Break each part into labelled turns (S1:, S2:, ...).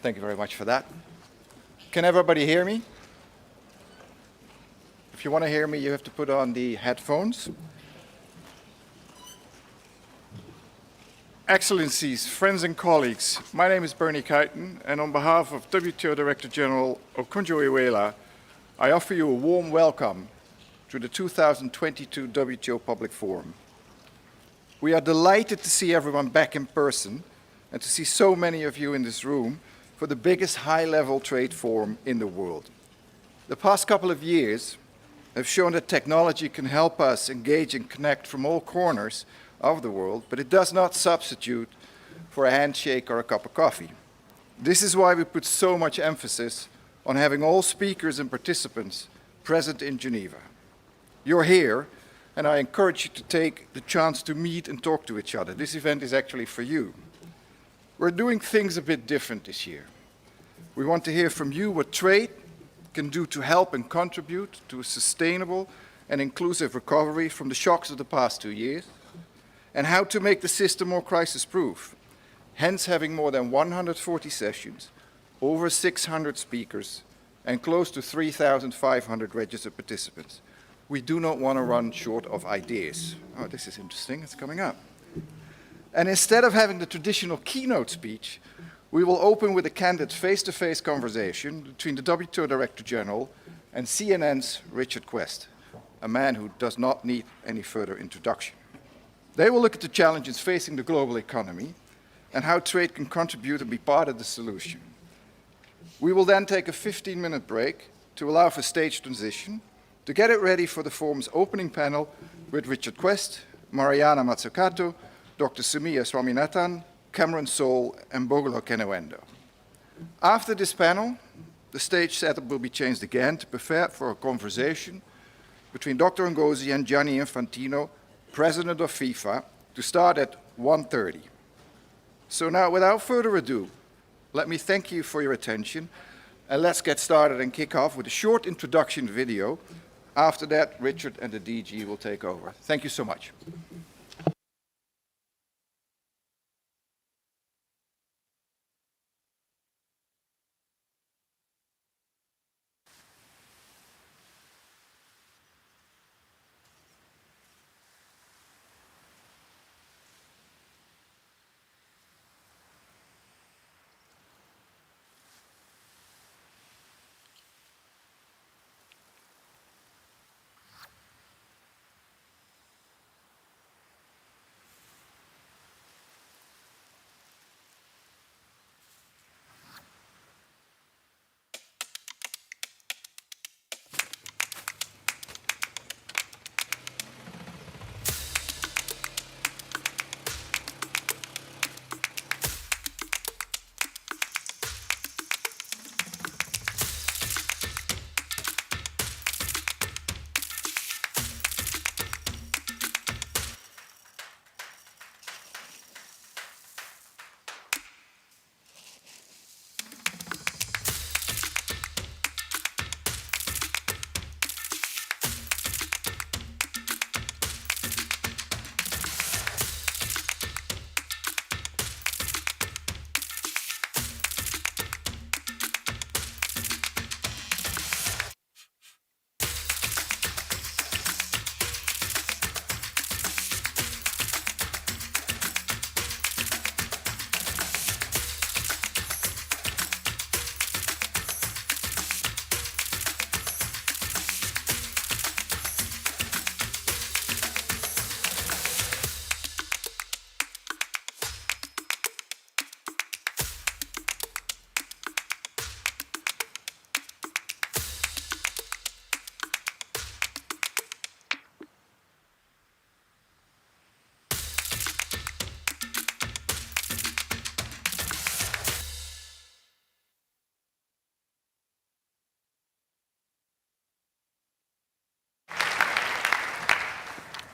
S1: Thank you very much for that. Can everybody hear me? If you want to hear me, you have to put on the headphones. Excellencies, friends and colleagues, my name is Bernie Kuijten, and on behalf of WTO Director General Okonjo-Iweala, I offer you a warm welcome to the 2022 WTO Public Forum. We are delighted to see everyone back in person and to see so many of you in this room for the biggest high-level trade forum in the world. The past couple of years have shown that technology can help us engage and connect from all corners of the world, but it does not substitute for a handshake or a cup of coffee. This is why we put so much emphasis on having all speakers and participants present in Geneva. You're here, and I encourage you to take the chance to meet and talk to each other. This event is actually for you. We're doing things a bit different this year. We want to hear from you what trade can do to help and contribute to a sustainable and inclusive recovery from the shocks of the past 2 years, and how to make the system more crisis-proof, hence having more than 140 sessions, over 600 speakers, and close to 3,500 registered participants. We do not want to run short of ideas. Oh, this is interesting, it's coming up. And instead of having the traditional keynote speech, we will open with a candid face-to-face conversation between the WTO Director General and CNN's Richard Quest, a man who does not need any further introduction. They will look at the challenges facing the global economy and how trade can contribute and be part of the solution. We will then take a 15-minute break to allow for stage transition to get it ready for the forum's opening panel with Richard Quest, Mariana Mazzucato, Dr. Sumia Swaminathan, Cameron Soul, and Bogolo Kenewendo. After this panel, the stage setup will be changed again to prepare for a conversation between Dr. Ngozi and Gianni Infantino, President of FIFA, to start at 1:30. So now, without further ado, let me thank you for your attention, and let's get started and kick off with a short introduction video. After that, Richard and the DG will take over. Thank you so much.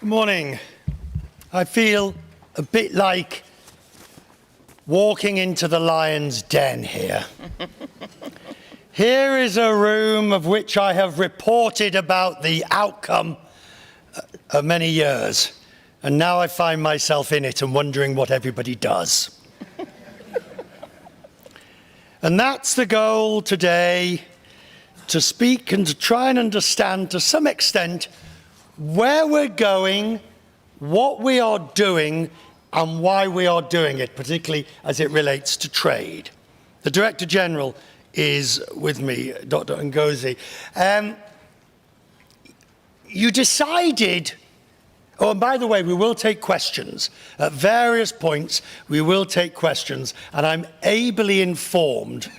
S2: Good morning. I feel a bit like walking into the lion's den here. Here is a room of which I have reported about the outcome of many years, and now I find myself in it and wondering what everybody does. And that's the goal today, to speak and to try and understand to some extent where we're going, what we are doing, and why we are doing it, particularly as it relates to trade. The Director General is with me, Dr. Ngozi. You decided, oh, and by the way, we will take questions. At various points, we will take questions, and I'm ably informed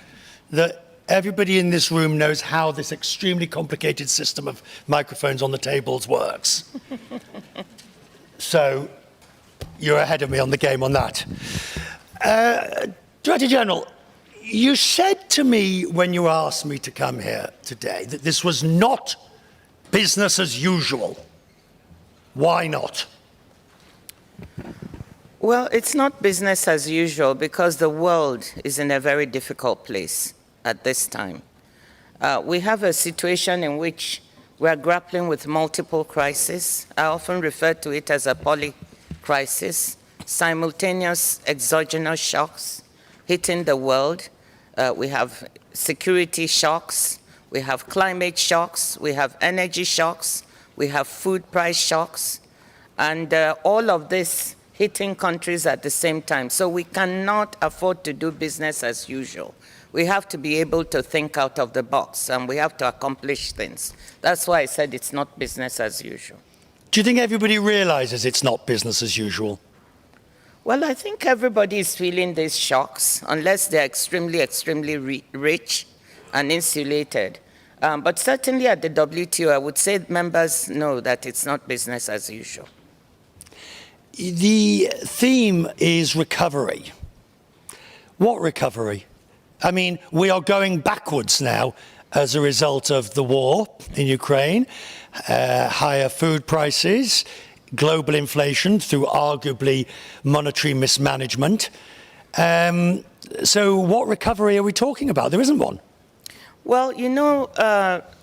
S2: that everybody in this room knows how this extremely complicated system of microphones on the tables works. So you're ahead of me on the game on that. Director General, you said to me when you asked me to come here today that this was not business as usual. Why not?
S3: Well, it's not business as usual because the world is in a very difficult place at this time. We have a situation in which we are grappling with multiple crises. I often refer to it as a poly-crisis, simultaneous exogenous shocks hitting the world. We have security shocks, we have climate shocks, we have energy shocks, we have food price shocks, and all of this hitting countries at the same time. So we cannot afford to do business as usual. We have to be able to think out of the box, and we have to accomplish things. That's why I said it's not business as usual.
S2: Do you think everybody realizes it's not business as usual?
S3: Well, I think everybody is feeling these shocks, unless they're extremely, extremely rich and insulated. But certainly at the WTO, I would say members know that it's not business as usual.
S2: The theme is recovery. What recovery? I mean, we are going backwards now as a result of the war in Ukraine, higher food prices, global inflation through arguably monetary mismanagement. So what recovery are we talking about? There isn't one.
S3: Well, you know,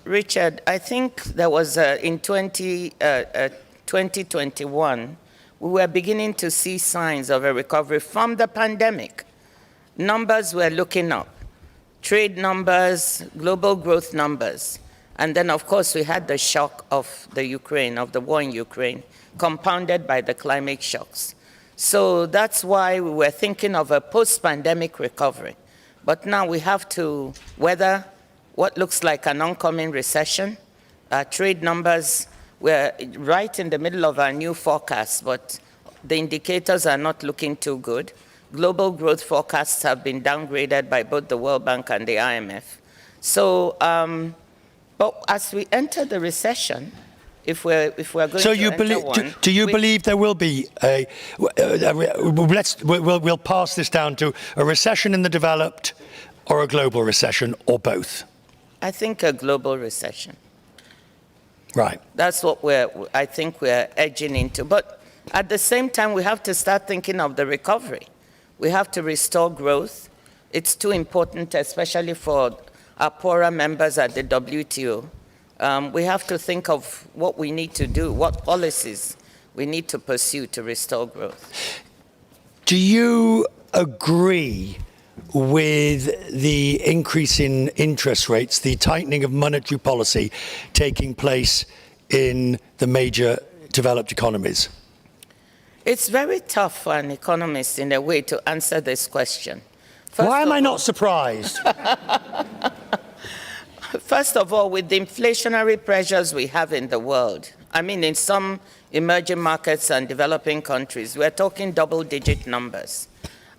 S3: Richard, I think there was in 2021, we were beginning to see signs of a recovery from the pandemic. Numbers were looking up, trade numbers, global growth numbers. And then, of course, we had the shock of the war in Ukraine, compounded by the climate shocks. So that's why we were thinking of a post-pandemic recovery. But now we have to weather what looks like an oncoming recession. Our trade numbers, we're right in the middle of our new forecast, but the indicators are not looking too good. Global growth forecasts have been downgraded by both the World Bank and the IMF. So, but as we enter the recession, if we're going to enter one,
S2: do you believe there will be we'll pass this down to a recession in the developed or a global recession or both?
S3: I think a global recession.
S2: Right.
S3: That's what I think we're edging into. But at the same time, we have to start thinking of the recovery. We have to restore growth. It's too important, especially for our poorer members at the WTO. We have to think of what we need to do, what policies we need to pursue to restore growth.
S2: Do you agree with the increase in interest rates, the tightening of monetary policy taking place in the major developed economies?
S3: It's very tough for an economist, in a way, to answer this question.
S2: Why am I not surprised?
S3: First of all, with the inflationary pressures we have in the world, I mean, in some emerging markets and developing countries, we're talking double-digit numbers.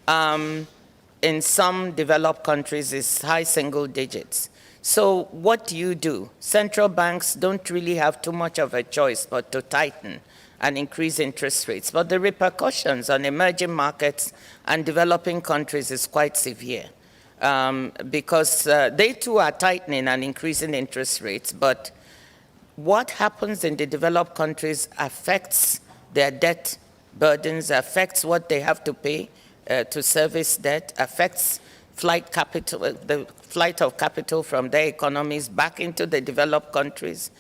S3: In some developed countries, it's high single digits. So what do? Central banks don't really have too much of a choice but to tighten and increase interest rates. But the repercussions on emerging markets and developing countries is quite severe. Because they too are tightening and increasing interest rates, but what happens in the developed countries affects their debt burdens, affects what they have to pay to service debt, affects the flight of capital from their economies back into the developed countries.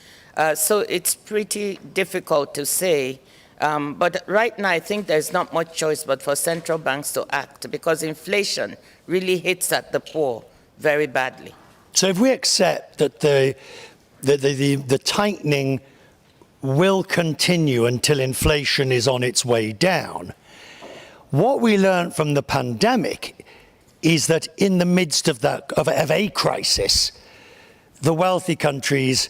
S3: So it's pretty difficult to say. But right now, I think there's not much choice but for central banks to act, because inflation really hits at the poor very badly.
S2: So if we accept that the tightening will continue until inflation is on its way down, what we learned from the pandemic is that in the midst of a crisis, the wealthy countries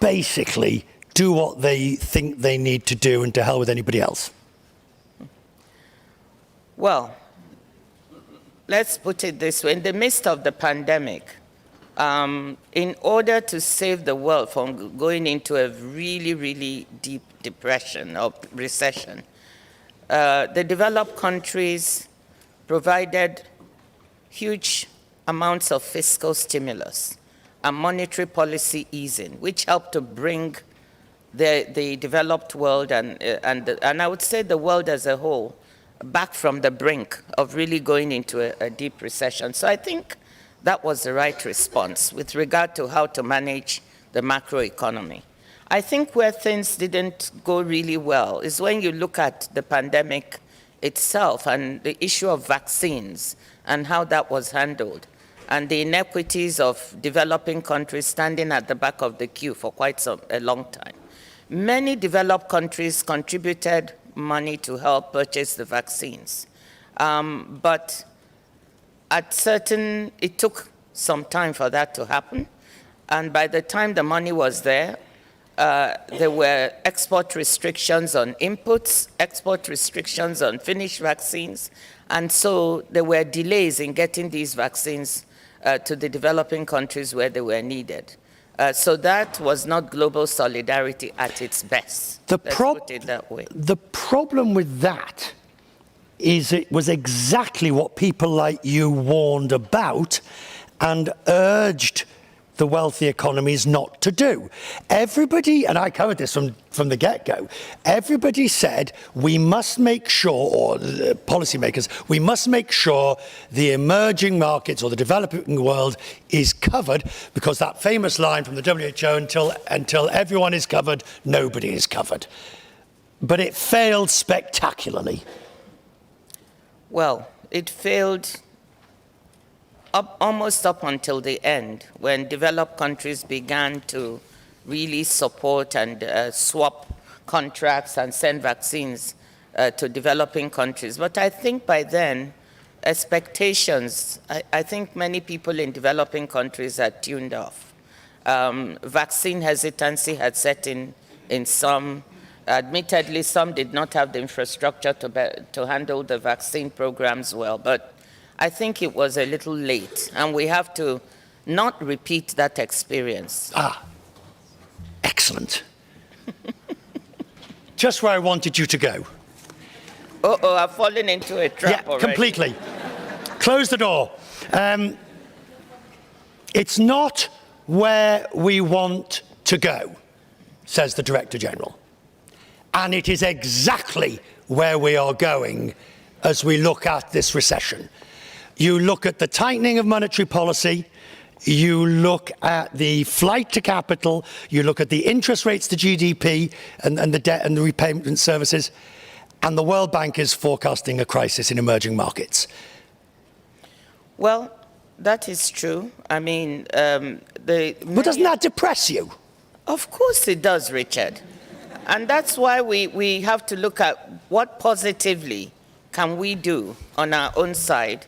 S2: basically do what they think they need to do, and to hell with anybody else.
S3: Well, let's put it this way. In the midst of the pandemic, in order to save the world from going into a really, really deep depression or recession, the developed countries provided huge amounts of fiscal stimulus and monetary policy easing, which helped to bring the developed world and I would say the world as a whole back from the brink of really going into a deep recession. So I think that was the right response with regard to how to manage the macroeconomy. I think where things didn't go really well is when you look at the pandemic itself and the issue of vaccines and how that was handled, and the inequities of developing countries standing at the back of the queue for quite a long time. Many developed countries contributed money to help purchase the vaccines, but it took some time for that to happen, and by the time the money was there were export restrictions on inputs, export restrictions on finished vaccines, and so there were delays in getting these vaccines to the developing countries where they were needed. So that was not global solidarity at its best. Let's put it that way.
S2: The problem with that is it was exactly what people like you warned about and urged the wealthy economies not to do. Everybody, and I covered this from the get-go, everybody said we must make sure, or policymakers, we must make sure the emerging markets or the developing world is covered, because that famous line from the WHO, until everyone is covered, nobody is covered. But it failed spectacularly.
S3: Well, it failed almost up until the end, when developed countries began to really support and swap contracts and send vaccines to developing countries. But I think by then, expectations, I think many people in developing countries had tuned off. Vaccine hesitancy had set in some. Admittedly, some did not have the infrastructure to handle the vaccine programs well, but I think it was a little late, and we have to not repeat that experience.
S2: Excellent. Just where I wanted you to go.
S3: Uh-oh, I've fallen into a trap already.
S2: Completely. Close the door. It's not where we want to go, says the Director General. And it is exactly where we are going as we look at this recession. You look at the tightening of monetary policy, you look at the flight to capital, you look at the interest rates to GDP and the debt and the repayment services, and the World Bank is forecasting a crisis in emerging markets.
S3: Well, that is true. I mean,
S2: But doesn't that depress you?
S3: Of course it does, Richard. And that's why we have to look at what positively can we do on our own side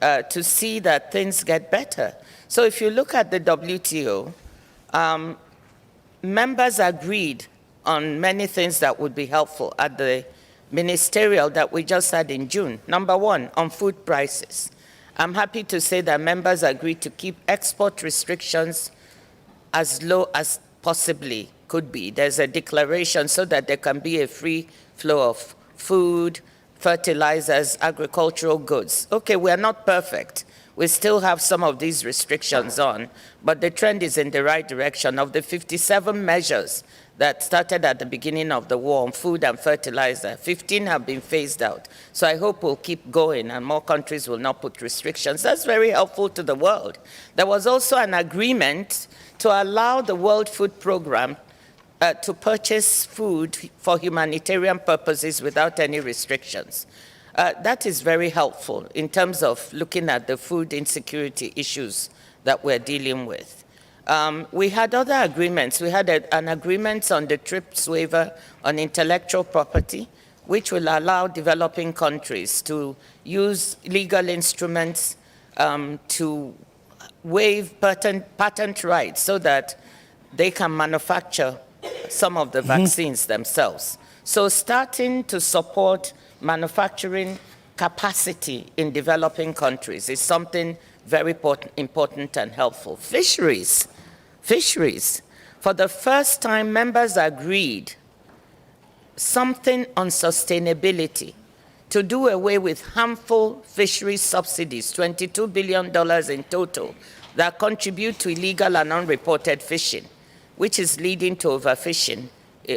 S3: to see that things get better. So if you look at the WTO, members agreed on many things that would be helpful at the ministerial that we just had in June. Number one, on food prices. I'm happy to say that members agreed to keep export restrictions as low as possibly could be. There's a declaration so that there can be a free flow of food, fertilizers, agricultural goods. Okay, we're not perfect. We still have some of these restrictions on, but the trend is in the right direction. Of the 57 measures that started at the beginning of the war on food and fertilizer, 15 have been phased out. So I hope we'll keep going and more countries will not put restrictions. That's very helpful to the world. There was also an agreement to allow the World Food Programme to purchase food for humanitarian purposes without any restrictions. That is very helpful in terms of looking at the food insecurity issues that we're dealing with. We had other agreements. We had an agreement on the TRIPS waiver on intellectual property, which will allow developing countries to use legal instruments to waive patent rights so that they can manufacture some of the vaccines themselves. So starting to support manufacturing capacity in developing countries is something very important and helpful. Fisheries. For the first time, members agreed something on sustainability to do away with harmful fisheries subsidies, $22 billion in total, that contribute to illegal and unreported fishing, which is leading to overfishing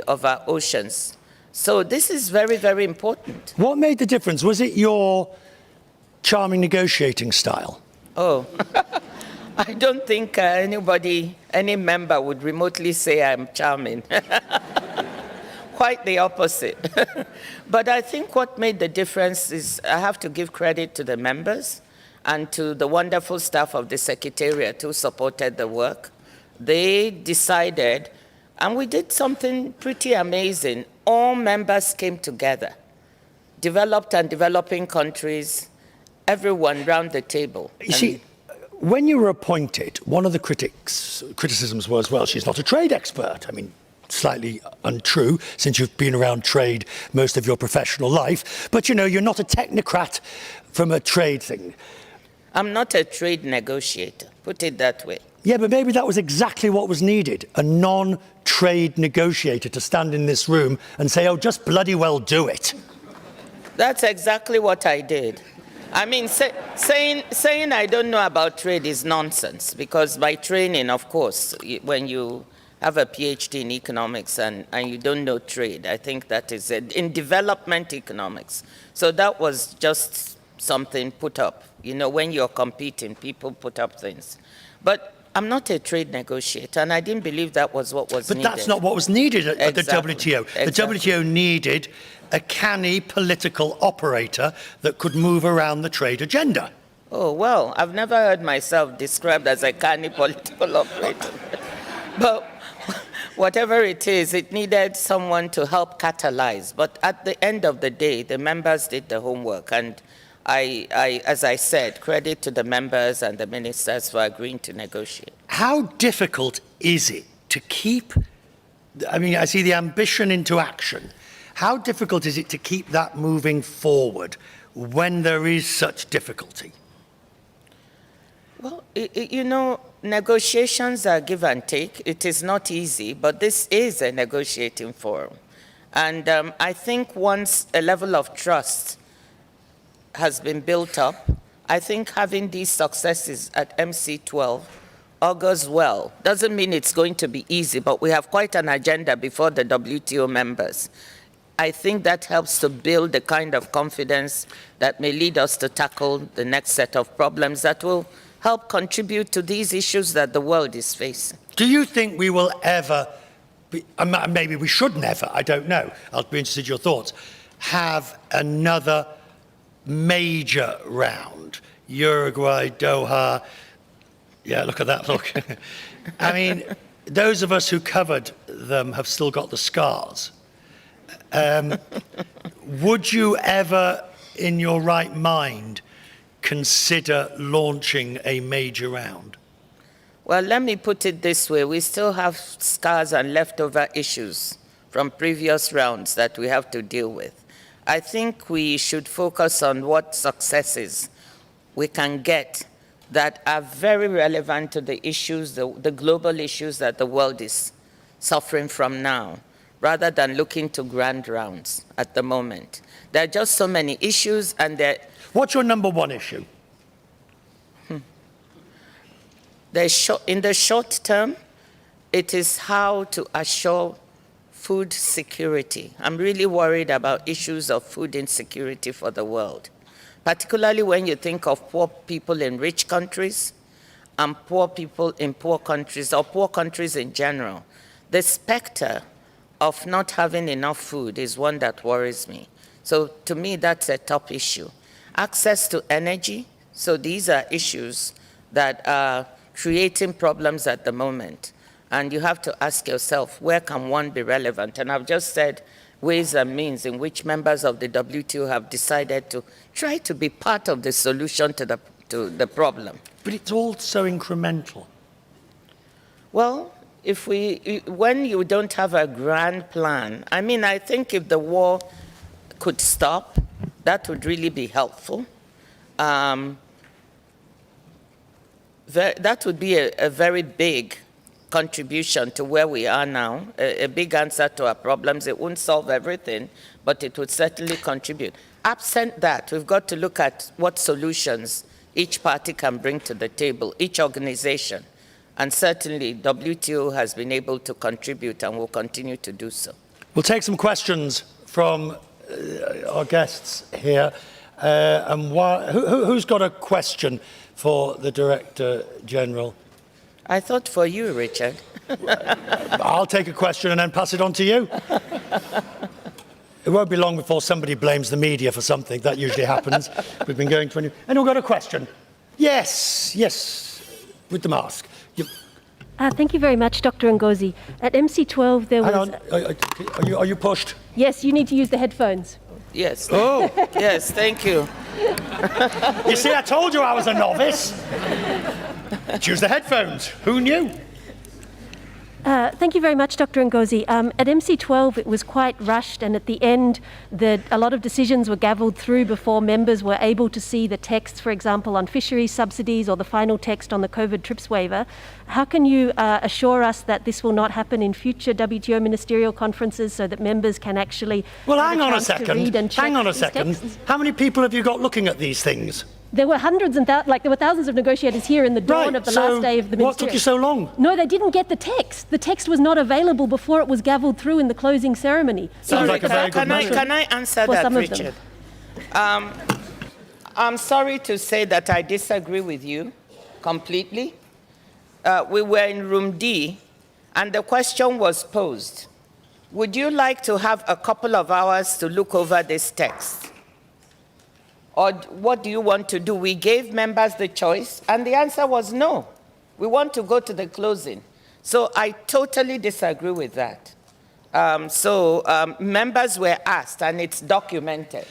S3: of our oceans. So this is very, very important.
S2: What made the difference? Was it your charming negotiating style?
S3: Oh, I don't think any member would remotely say I'm charming. Quite the opposite. But I think what made the difference is I have to give credit to the members and to the wonderful staff of the Secretariat who supported the work. They decided, and we did something pretty amazing. All members came together, developed and developing countries, everyone round the table.
S2: You see, when you were appointed, one of the criticisms was, well, she's not a trade expert. I mean, slightly untrue, since you've been around trade most of your professional life. But, you know, you're not a technocrat from a trade thing.
S3: I'm not a trade negotiator, put it that way.
S2: Yeah, but maybe that was exactly what was needed, a non-trade negotiator to stand in this room and say, oh, just bloody well do it.
S3: That's exactly what I did. I mean, saying I don't know about trade is nonsense, because by training, of course, when you have a PhD in economics and you don't know trade, I think that is it. In development economics. So that was just something put up. You know, when you're competing, people put up things. But I'm not a trade negotiator, and I didn't believe that was what was needed.
S2: But that's not what was needed at
S3: Exactly.
S2: the WTO.
S3: Exactly.
S2: The WTO needed a canny political operator that could move around the trade agenda.
S3: Oh, well, I've never heard myself described as a canny political operator. But whatever it is, it needed someone to help catalyze. But at the end of the day, the members did the homework, and as I said, credit to the members and the ministers for agreeing to negotiate.
S2: How difficult is it to keep, I mean, I see the ambition into action. How difficult is it to keep that moving forward when there is such difficulty?
S3: Well, you know, negotiations are give and take. It is not easy, but this is a negotiating forum. And I think once a level of trust has been built up, I think having these successes at MC12 augurs well. Doesn't mean it's going to be easy, but we have quite an agenda before the WTO members. I think that helps to build the kind of confidence that may lead us to tackle the next set of problems that will help contribute to these issues that the world is facing.
S2: Do you think we will ever, maybe we should never, I don't know, I'll be interested in your thoughts, have another major round? Uruguay, Doha, yeah, look at that, look. I mean, those of us who covered them have still got the scars. Would you ever, in your right mind, consider launching a major round?
S3: Well, let me put it this way. We still have scars and leftover issues from previous rounds that we have to deal with. I think we should focus on what successes we can get that are very relevant to the issues, the global issues that the world is suffering from now, rather than looking to grand rounds at the moment. There are just so many issues, and
S2: What's your number one issue?
S3: in the short term, it is how to assure food security. I'm really worried about issues of food insecurity for the world, particularly when you think of poor people in rich countries and poor people in poor countries, or poor countries in general. The specter of not having enough food is one that worries me. So to me, that's a top issue. Access to energy. So these are issues that are creating problems at the moment. And you have to ask yourself, where can one be relevant? And I've just said ways and means in which members of the WTO have decided to try to be part of the solution to the problem.
S2: But it's all so incremental.
S3: Well, when you don't have a grand plan, I mean, I think if the war could stop, that would really be helpful. That would be a very big contribution to where we are now, a big answer to our problems. It won't solve everything, but it would certainly contribute. Absent that, we've got to look at what solutions each party can bring to the table, each organization. And certainly, WTO has been able to contribute and will continue to do so.
S2: We'll take some questions from our guests here. Who's got a question for the Director General?
S3: I thought for you, Richard.
S2: I'll take a question and then pass it on to you. It won't be long before somebody blames the media for something. That usually happens. We've been going 20... Anyone got a question? Yes, with the mask.
S4: Thank you very much, Dr. Ngozi. At MC12, there was...
S2: Hang on, are you pushed?
S4: Yes, you need to use the headphones.
S3: Yes.
S2: Oh.
S3: Yes, thank you.
S2: You see, I told you I was a novice. Choose the headphones. Who knew?
S4: Thank you very much, Dr. Ngozi. At MC12, it was quite rushed, and at the end, a lot of decisions were gavelled through before members were able to see the text, for example, on fisheries subsidies or the final text on the COVID TRIPS waiver. How can you assure us that this will not happen in future WTO ministerial conferences so that members can actually
S2: hang on a
S4: second.
S2: Texts? How many people have you got looking at these things?
S4: There were hundreds and there were thousands of negotiators here in the dawn of the last day of the ministerial.
S2: What took you so long?
S4: No, they didn't get the text. The text was not available before it was gavelled through in the closing ceremony.
S2: Sounds like a very good motion.
S3: Can I answer that, Richard? I'm sorry to say that I disagree with you completely. We were in room D, and the question was posed. Would you like to have a couple of hours to look over this text? Or what do you want to do? We gave members the choice, and the answer was no. We want to go to the closing. So I totally disagree with that. Members were asked, and it's documented,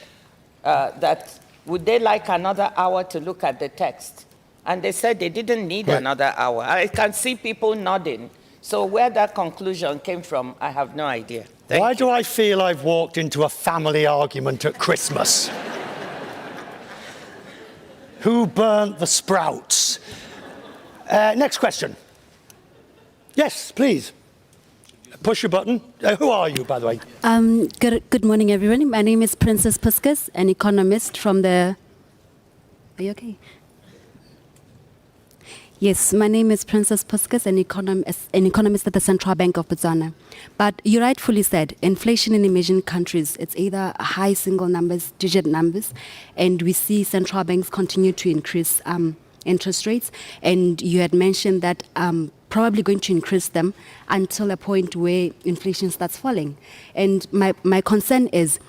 S3: that would they like another hour to look at the text? And they said they didn't need another hour. I can see people nodding. So where that conclusion came from, I have no idea.
S2: Why do I feel I've walked into a family argument at Christmas? Who burnt the sprouts? Next question. Yes, please. Push your button. Who are you, by the way?
S5: Good morning, everyone. My name is Princess Puskas, an economist from the... Are you okay? Yes, my name is Princess Puskas, an economist at the Central Bank of Botswana. But you rightfully said, inflation in emerging countries, it's either high single numbers, digit numbers, and we see central banks continue to increase interest rates. And you had mentioned that probably going to increase them until a point where inflation starts falling. And my concern is,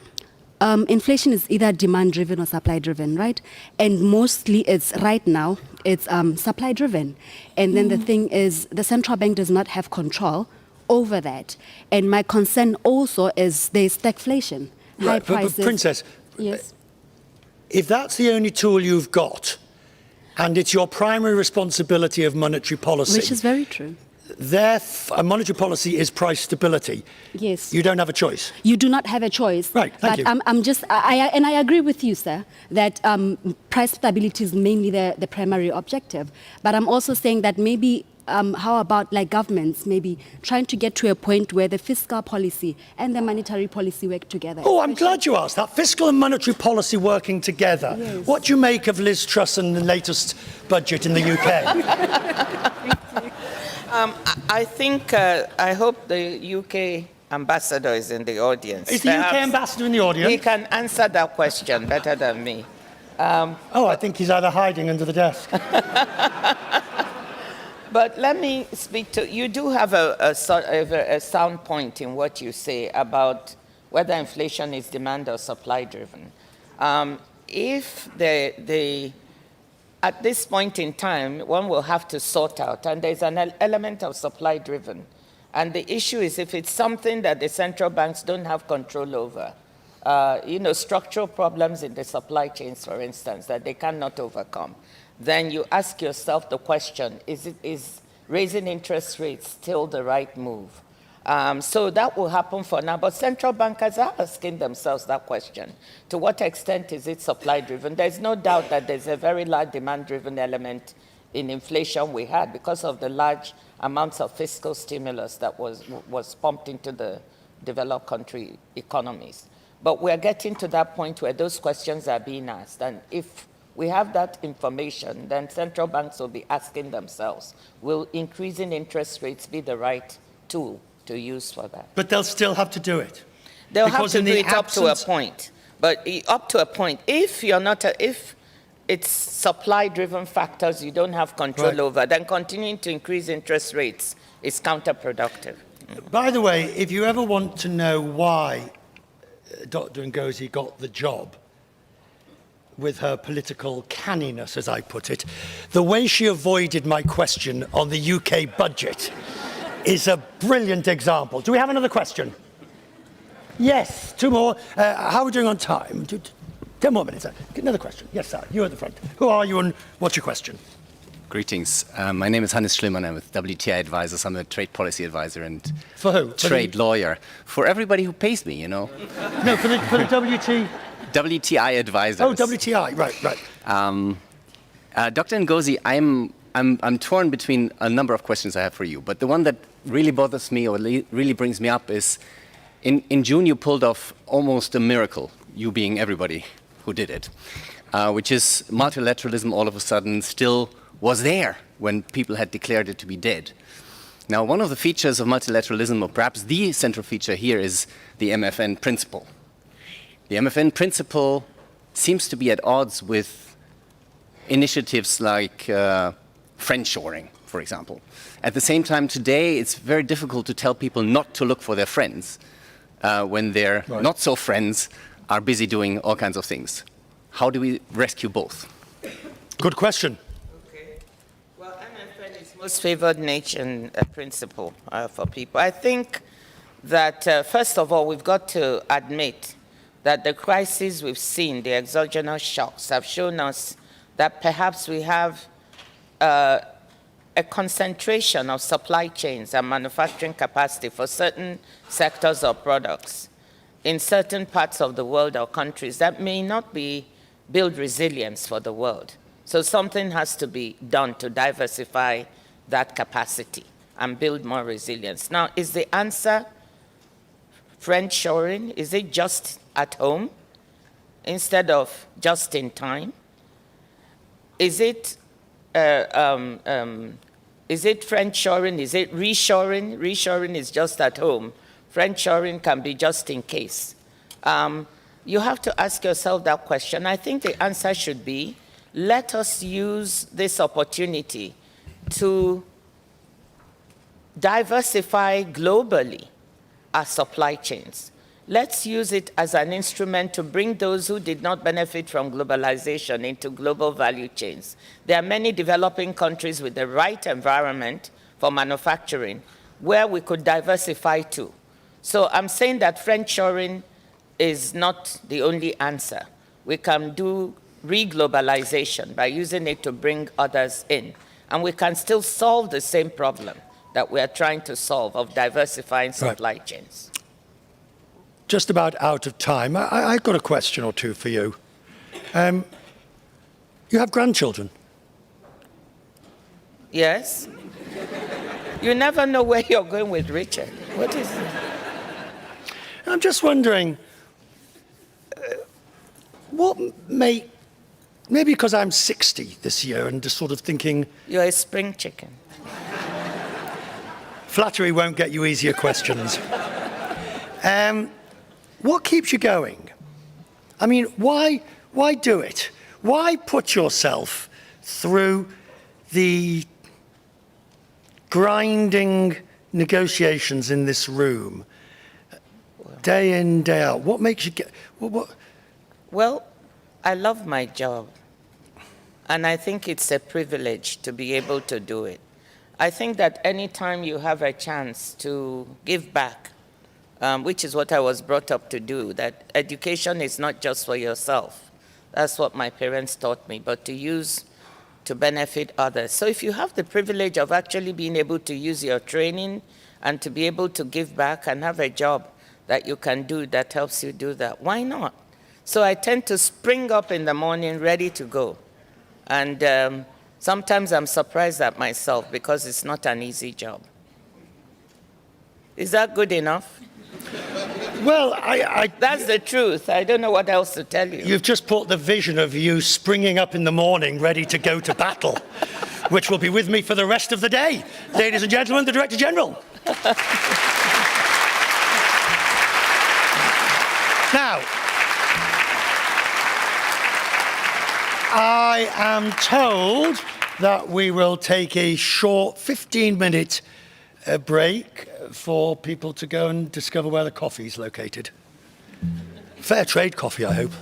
S5: inflation is either demand-driven or supply-driven, right? And mostly right now, it's supply-driven. And then the thing is, the central bank does not have control over that. And my concern also is there's stagflation, high prices.
S2: But Princess,
S5: yes.
S2: If that's the only tool you've got, and it's your primary responsibility of monetary policy...
S5: Which is very true.
S2: Monetary policy is price stability.
S5: Yes.
S2: You don't have a choice.
S5: You do not have a choice.
S2: Right, thank you.
S5: I agree with you, sir, that price stability is mainly the primary objective. But I'm also saying that maybe, how about like governments maybe trying to get to a point where the fiscal policy and the monetary policy work together?
S2: Oh, I'm glad you asked that. Fiscal and monetary policy working together.
S5: Yes.
S2: What do you make of Liz Truss and the latest budget in the UK?
S3: I think, I hope the UK ambassador is in the audience.
S2: Is the UK ambassador in the audience?
S3: He can answer that question better than me.
S2: I think he's either hiding under the desk.
S3: But let me speak to, you do have a sound point in what you say about whether inflation is demand or supply driven. If at this point in time, one will have to sort out, and there's an element of supply driven. And the issue is if it's something that the central banks don't have control over, structural problems in the supply chains, for instance, that they cannot overcome, then you ask yourself the question, is raising interest rates still the right move? So that will happen for now, but central bankers are asking themselves that question. To what extent is it supply-driven? There's no doubt that there's a very large demand-driven element in inflation we had because of the large amounts of fiscal stimulus that was pumped into the developed country economies. But we're getting to that point where those questions are being asked, and if we have that information, then central banks will be asking themselves, will increasing interest rates be the right tool to use for that?
S2: But they'll still have to do it.
S3: They'll have to do it up to a point. But up to a point, if it's supply-driven factors you don't have control over, then continuing to increase interest rates is counterproductive.
S2: By the way, if you ever want to know why Dr. Ngozi got the job, with her political canniness, as I put it, the way she avoided my question on the UK budget is a brilliant example. Do we have another question? Yes, two more. How are we doing on time? 10 more minutes. Another question. Yes, sir. You at the front. Who are you and what's your question?
S6: Greetings. My name is Hannes Schlimann. I'm with WTI Advisors. I'm a trade policy advisor and
S2: For who?
S6: trade lawyer. For everybody who pays me, you know.
S2: No, for the WT...
S6: WTI Advisors.
S2: Oh, WTI. Right.
S6: Dr. Ngozi, I'm torn between a number of questions I have for you, but the one that really bothers me or really brings me up is in June you pulled off almost a miracle, you being everybody who did it, which is multilateralism all of a sudden still was there when people had declared it to be dead. Now, one of the features of multilateralism, or perhaps the central feature here, is the MFN principle. The MFN principle seems to be at odds with initiatives like friendshoring, for example. At the same time, today, it's very difficult to tell people not to look for their friends when their not-so-friends are busy doing all kinds of things. How do we rescue both?
S2: Good question.
S3: Okay. Well, MFN is most favored nation principle for people. I think that, first of all, we've got to admit that the crises we've seen, the exogenous shocks, have shown us that perhaps we have a concentration of supply chains and manufacturing capacity for certain sectors or products in certain parts of the world or countries that may not build resilience for the world. So something has to be done to diversify that capacity and build more resilience. Now, is the answer friendshoring? Is it just at home instead of just in time? Is it friendshoring? Is it reshoring? Reshoring is just at home. Friendshoring can be just in case. You have to ask yourself that question. I think the answer should be, let us use this opportunity to diversify globally our supply chains. Let's use it as an instrument to bring those who did not benefit from globalization into global value chains. There are many developing countries with the right environment for manufacturing where we could diversify to. So I'm saying that friendshoring is not the only answer. We can do re-globalization by using it to bring others in. And we can still solve the same problem that we are trying to solve of diversifying supply chains.
S2: Just about out of time. I've got a question or two for you. You have grandchildren?
S3: Yes? You never know where you're going with Richard. What is it?
S2: I'm just wondering, maybe because I'm 60 this year and just sort of thinking...
S3: You're a spring chicken.
S2: Flattery won't get you easier questions. What keeps you going? I mean, why do it? Why put yourself through the grinding negotiations in this room Day in, day out. What makes you get... What?
S3: Well, I love my job. And I think it's a privilege to be able to do it. I think that any time you have a chance to give back, which is what I was brought up to do, that education is not just for yourself. That's what my parents taught me, but to use to benefit others. So if you have the privilege of actually being able to use your training and to be able to give back and have a job that you can do that helps you do that, why not? So I tend to spring up in the morning ready to go. And sometimes I'm surprised at myself because it's not an easy job. Is that good enough?
S2: Well,
S3: That's the truth. I don't know what else to tell you.
S2: You've just put the vision of you springing up in the morning ready to go to battle, which will be with me for the rest of the day. Ladies and gentlemen, the Director General. Now, I am told that we will take a short 15-minute break for people to go and discover where the coffee is located. Fair trade coffee, I hope.